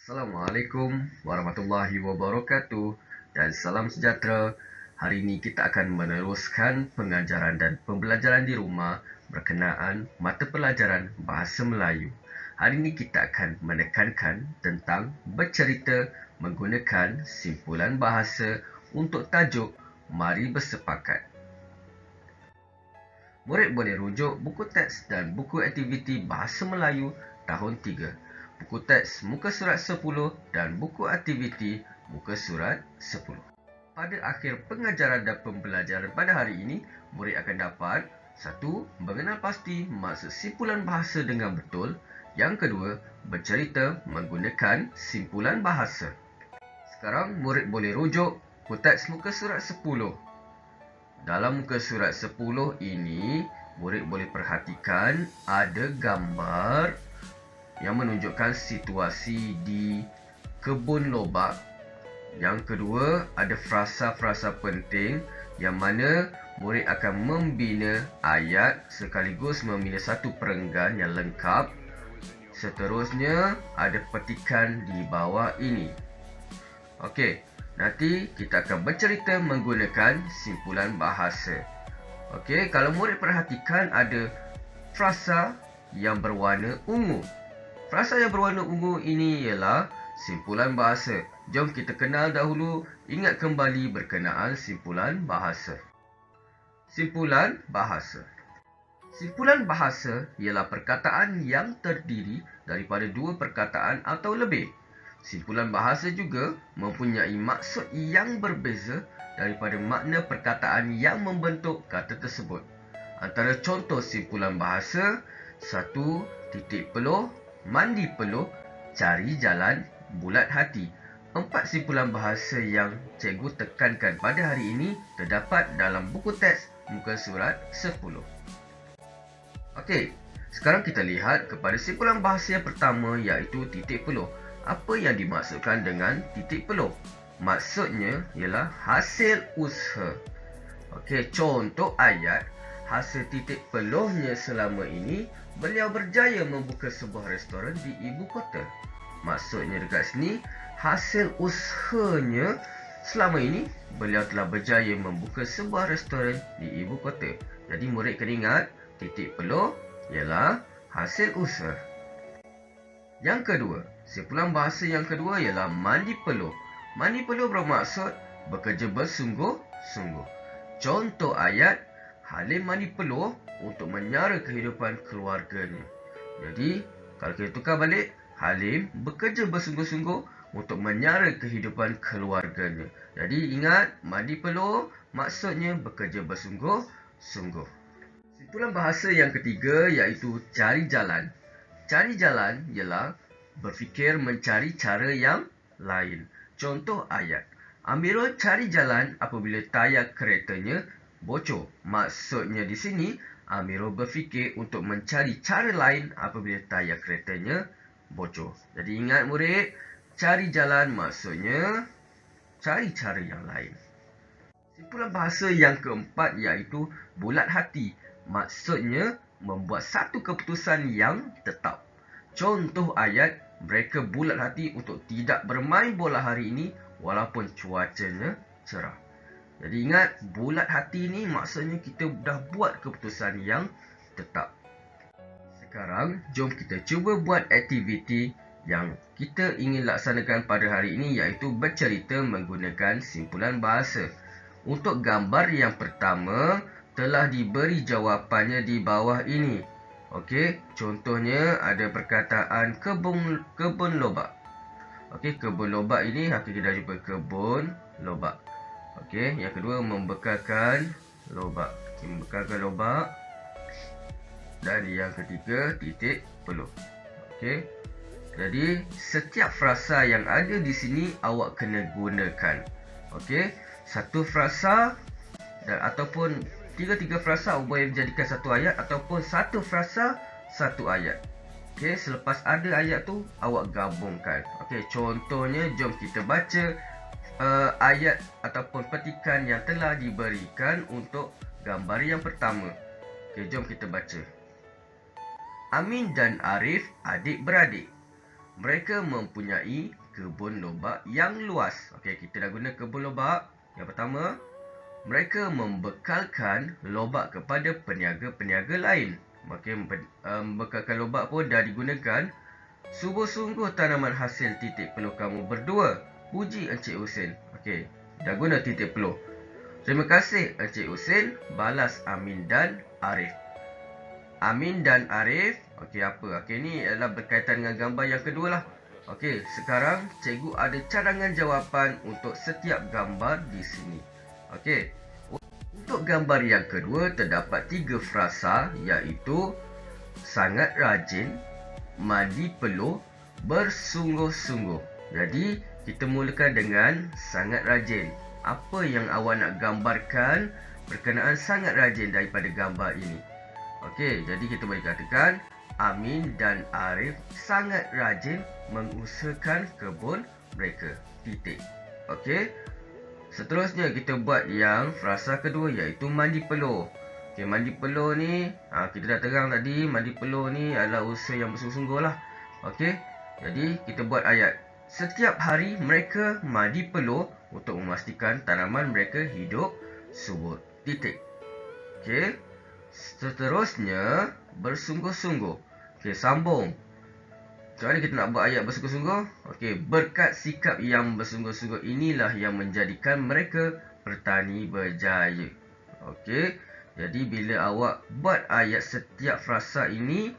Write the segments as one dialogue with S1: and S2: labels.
S1: Assalamualaikum warahmatullahi wabarakatuh dan salam sejahtera. Hari ini kita akan meneruskan pengajaran dan pembelajaran di rumah berkenaan mata pelajaran Bahasa Melayu. Hari ini kita akan menekankan tentang bercerita menggunakan simpulan bahasa untuk tajuk Mari Bersepakat. Murid boleh rujuk buku teks dan buku aktiviti Bahasa Melayu tahun 3. Buku teks muka surat 10 dan buku aktiviti muka surat 10. Pada akhir pengajaran dan pembelajaran pada hari ini, murid akan dapat 1. Mengenal pasti maksud simpulan bahasa dengan betul. Yang kedua, bercerita menggunakan simpulan bahasa. Sekarang murid boleh rujuk buku teks muka surat 10. Dalam muka surat 10 ini, murid boleh perhatikan ada gambar yang menunjukkan situasi di kebun lobak. Yang kedua, ada frasa-frasa penting yang mana murid akan membina ayat sekaligus membina satu perenggan yang lengkap. Seterusnya, ada petikan di bawah ini. Okey, nanti kita akan bercerita menggunakan simpulan bahasa. Okey, kalau murid perhatikan ada frasa yang berwarna ungu. Frasa yang berwarna ungu ini ialah simpulan bahasa. Jom kita kenal dahulu, ingat kembali berkenaan simpulan bahasa. Simpulan bahasa. Simpulan bahasa ialah perkataan yang terdiri daripada dua perkataan atau lebih. Simpulan bahasa juga mempunyai maksud yang berbeza daripada makna perkataan yang membentuk kata tersebut. Antara contoh simpulan bahasa, 1. Titik peluh, mandi peluh, cari jalan, bulat hati. 4 simpulan bahasa yang cikgu tekankan pada hari ini terdapat dalam buku teks muka surat 10. Okey, sekarang kita lihat kepada simpulan bahasa yang pertama iaitu titik peluh. Apa yang dimaksudkan dengan titik peluh? Maksudnya ialah hasil usaha. Okey, contoh ayat, hasil titik peluhnya selama ini, beliau berjaya membuka sebuah restoran di ibu kota. Maksudnya dekat sini, hasil usahanya selama ini, beliau telah berjaya membuka sebuah restoran di ibu kota. Jadi murid kena ingat, titik peluh ialah hasil usaha. Yang kedua, simpulan bahasa yang kedua ialah mandi peluh. Mandi peluh bermaksud bekerja bersungguh-sungguh. Contoh ayat, Halim mandi peluh untuk menyara kehidupan keluarganya. Jadi, kalau kita tukar balik, Halim bekerja bersungguh-sungguh untuk menyara kehidupan keluarganya. Jadi, ingat, mandi peluh maksudnya bekerja bersungguh-sungguh. Simpulan bahasa yang ketiga iaitu cari jalan. Cari jalan ialah berfikir mencari cara yang lain. Contoh ayat, Amirul cari jalan apabila tayar keretanya bocor. Maksudnya di sini, Amirul berfikir untuk mencari cara lain apabila tayar keretanya bocor. Jadi ingat murid, cari jalan maksudnya cari cara yang lain. Simpulan bahasa yang keempat iaitu bulat hati. Maksudnya membuat satu keputusan yang tetap. Contoh ayat, mereka bulat hati untuk tidak bermain bola hari ini walaupun cuacanya cerah. Jadi ingat, bulat hati ni maksudnya kita dah buat keputusan yang tetap. Sekarang, jom kita cuba buat aktiviti yang kita ingin laksanakan pada hari ini iaitu bercerita menggunakan simpulan bahasa. Untuk gambar yang pertama, telah diberi jawapannya di bawah ini. Okey, contohnya ada perkataan kebun lobak. Okey, kebun lobak ini kita dah jumpa kebun lobak. Okey, yang kedua membekalkan lobak. Membekalkan lobak. Dan yang ketiga titik peluh. Okey. Jadi setiap frasa yang ada di sini awak kena gunakan. Okey, satu frasa dan ataupun tiga frasa boleh dijadikan satu ayat ataupun satu frasa satu ayat. Okey, selepas ada ayat tu awak gabungkan. Okey, contohnya jom kita baca ayat ataupun petikan yang telah diberikan untuk gambar yang pertama. Okey, jom kita baca. Amin dan Arif adik-beradik. Mereka mempunyai kebun lobak yang luas. Okey, kita dah guna kebun lobak. Yang pertama, mereka membekalkan lobak kepada peniaga-peniaga lain. Okey, membekalkan lobak pun dah digunakan. Sungguh-sungguh tanaman hasil titik peluh kamu berdua. Puji Encik Husin. Okey, dah guna titik peluh. Terima kasih Encik Husin, balas Amin dan Arif. Amin dan Arif. Okey, apa? Okey, ni adalah berkaitan dengan gambar yang kedua lah. Okey, sekarang cikgu ada cadangan jawapan untuk setiap gambar di sini. Okey. Untuk gambar yang kedua terdapat 3 frasa, iaitu sangat rajin, mandi peluh, bersungguh-sungguh. Jadi, kita mulakan dengan sangat rajin. Apa yang awak nak gambarkan berkenaan sangat rajin daripada gambar ini? Okey, jadi kita boleh katakan Amin dan Arif sangat rajin mengusahakan kebun mereka. Titik. Okey. Seterusnya kita buat yang frasa kedua, iaitu mandi peluh. Okey, mandi peluh ni kita dah terang tadi, mandi peluh ni adalah usaha yang bersungguh-sungguh lah. Okey. Jadi kita buat ayat. Setiap hari mereka mandi peluh untuk memastikan tanaman mereka hidup subur. Titik. Okey. Seterusnya, bersungguh-sungguh. Okey, sambung. Macam mana kita nak buat ayat bersungguh-sungguh? Okey, berkat sikap yang bersungguh-sungguh inilah yang menjadikan mereka petani berjaya. Okey, jadi bila awak buat ayat setiap frasa ini,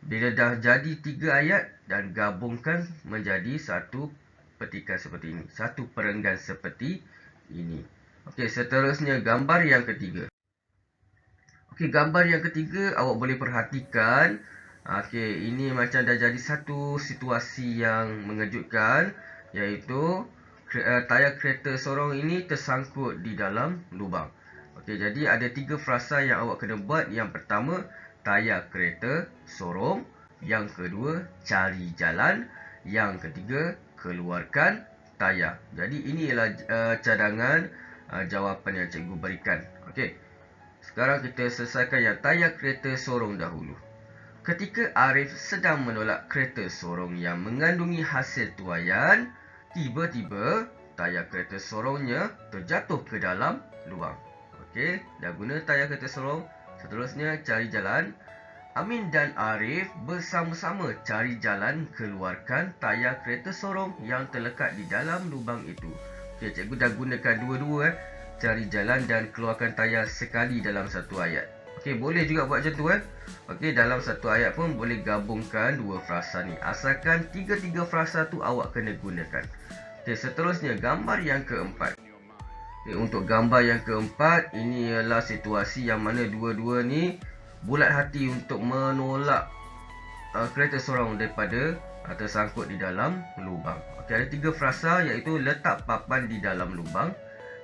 S1: bila dah jadi 3 ayat dan gabungkan menjadi satu petikan seperti ini. Satu perenggan seperti ini. Okey, seterusnya gambar yang ketiga. Okey, gambar yang ketiga awak boleh perhatikan. Okey, ini macam dah jadi satu situasi yang mengejutkan, iaitu tayar kereta sorong ini tersangkut di dalam lubang. Okey, jadi ada 3 frasa yang awak kena buat. Yang pertama, tayar kereta sorong. Yang kedua, cari jalan. Yang ketiga, keluarkan tayar. Jadi ini ialah cadangan jawapan yang cikgu berikan. Okey. Sekarang kita selesaikan yang tayar kereta sorong dahulu. Ketika Arif sedang menolak kereta sorong yang mengandungi hasil tuaian, tiba-tiba tayar kereta sorongnya terjatuh ke dalam lubang. Okey, dah guna tayar kereta sorong. Seterusnya cari jalan. Amin dan Arif bersama-sama cari jalan keluarkan tayar kereta sorong yang terlekat di dalam lubang itu. Okey, cikgu dah gunakan dua-dua cari jalan dan keluarkan tayar sekali dalam satu ayat. Okey, boleh juga buat macam tu Okey, dalam satu ayat pun boleh gabungkan 2 frasa ni. Asalkan 3-3 frasa tu awak kena gunakan. Okey, seterusnya gambar yang keempat. Okey, untuk gambar yang keempat, ini ialah situasi yang mana dua-dua ni bulat hati untuk menolak kereta sorong daripada tersangkut di dalam lubang. Okey, ada 3 frasa, iaitu letak papan di dalam lubang.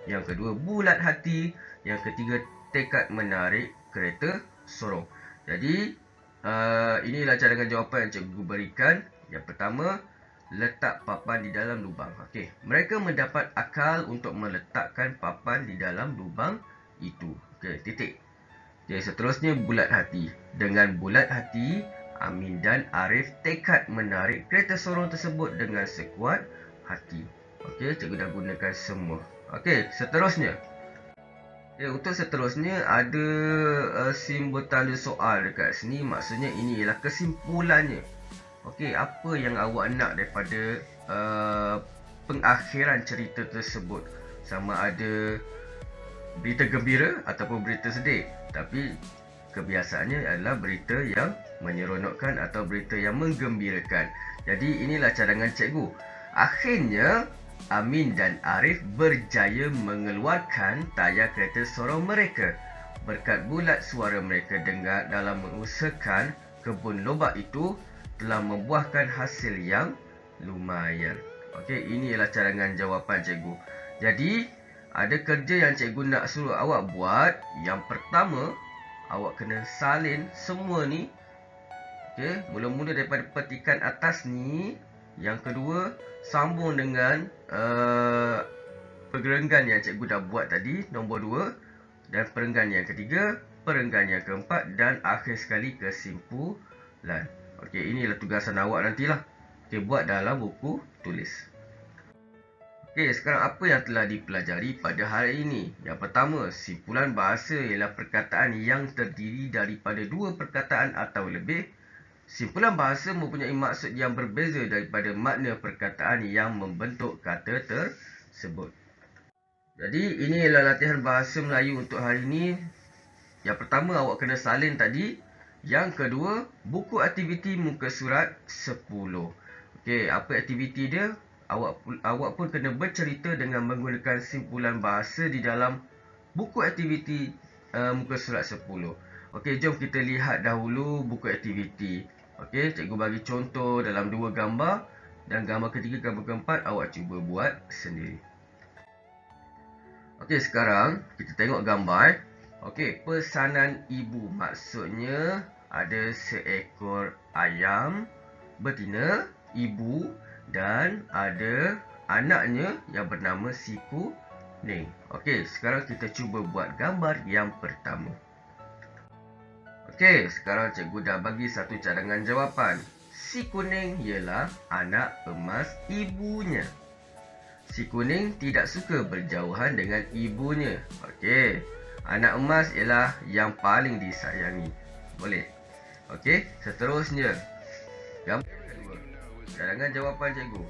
S1: Yang kedua, bulat hati. Yang ketiga, tekad menarik kereta sorong. Jadi, inilah cadangan jawapan yang cikgu berikan. Yang pertama, letak papan di dalam lubang. Okey, mereka mendapat akal untuk meletakkan papan di dalam lubang itu. Okey, titik. Okey, seterusnya bulat hati. Dengan bulat hati, Amin dan Arif tekad menarik kereta sorong tersebut dengan sekuat hati. Okey, cikgu dah gunakan semua. Okey, seterusnya. Untuk seterusnya ada simbol tanda soal dekat sini. Maksudnya ini ialah kesimpulannya. Okey, apa yang awak nak daripada pengakhiran cerita tersebut? Sama ada berita gembira ataupun berita sedih. Tapi kebiasaannya adalah berita yang menyeronokkan atau berita yang menggembirakan. Jadi inilah cadangan cikgu. Akhirnya Amin dan Arif berjaya mengeluarkan tayar kereta sorong mereka. Berkat bulat suara mereka dengar dalam mengusahakan kebun lobak itu telah membuahkan hasil yang lumayan. Okey, ini ialah cadangan jawapan cikgu. Jadi, ada kerja yang cikgu nak suruh awak buat. Yang pertama, awak kena salin semua ni. Okey, mula-mula daripada petikan atas ni. Yang kedua, sambung dengan perenggan yang cikgu dah buat tadi, nombor 2. Dan perenggan yang ketiga, perenggan yang keempat dan akhir sekali kesimpulan. Okey, inilah tugasan awak nantilah. Okey, buat dalam buku tulis. Okey, sekarang apa yang telah dipelajari pada hari ini? Yang pertama, simpulan bahasa ialah perkataan yang terdiri daripada dua perkataan atau lebih. Simpulan bahasa mempunyai maksud yang berbeza daripada makna perkataan yang membentuk kata tersebut. Jadi, ini ialah latihan bahasa Melayu untuk hari ini. Yang pertama, awak kena salin tadi. Yang kedua, buku aktiviti muka surat 10. Okey, apa aktiviti dia? Awak pun kena bercerita dengan menggunakan simpulan bahasa di dalam buku aktiviti muka surat 10. Okey, jom kita lihat dahulu buku aktiviti. Okey, cikgu bagi contoh dalam dua gambar. Dan gambar ketiga, gambar keempat, awak cuba buat sendiri. Okey, sekarang kita tengok gambar. Okey, pesanan ibu. Maksudnya ada seekor ayam betina, ibu, dan ada anaknya yang bernama si kuning. Okey, sekarang kita cuba buat gambar yang pertama. Okey, sekarang cikgu dah bagi satu cadangan jawapan. Si kuning ialah anak emas ibunya. Si kuning tidak suka berjauhan dengan ibunya. Okey, anak emas ialah yang paling disayangi. Boleh? Okey, seterusnya. Gambar kedua. Cadangan jawapan cikgu.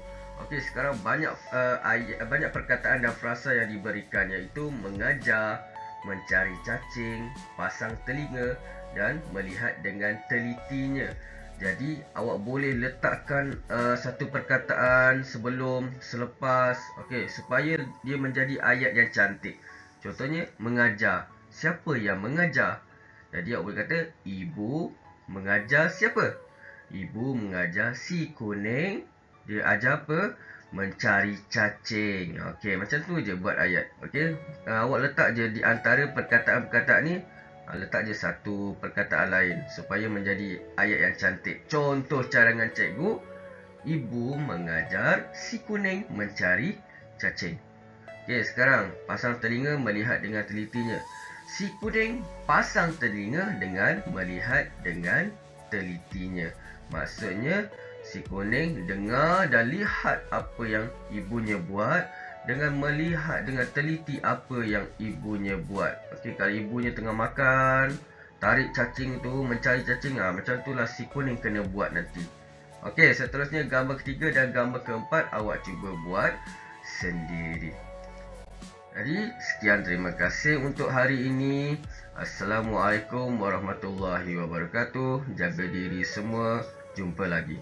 S1: Okey, sekarang banyak perkataan dan frasa yang diberikan, iaitu mengajar, mencari cacing, pasang telinga dan melihat dengan telitinya. Jadi awak boleh letakkan satu perkataan sebelum, selepas, okey, supaya dia menjadi ayat yang cantik. Contohnya mengajar. Siapa yang mengajar? Jadi awak boleh kata ibu mengajar siapa? Ibu mengajar si kuning. Dia ajar apa? Mencari cacing. Okey, macam tu je buat ayat. Okey, awak letak je di antara perkataan-perkataan ni, letak je satu perkataan lain supaya menjadi ayat yang cantik. Contoh cadangan cikgu, ibu mengajar si kuning mencari cacing. Okey, sekarang pasang telinga, melihat dengan telitinya. Si kuning pasang telinga dengan melihat dengan telitinya. Maksudnya si kuning dengar dan lihat apa yang ibunya buat dengan melihat dengan teliti apa yang ibunya buat. Okey, kalau ibunya tengah makan, tarik cacing tu, mencari cacing, macam itulah si kuning kena buat nanti. Okey, seterusnya gambar ketiga dan gambar keempat awak cuba buat sendiri. Jadi, sekian, terima kasih untuk hari ini. Assalamualaikum warahmatullahi wabarakatuh. Jaga diri semua. Jumpa lagi.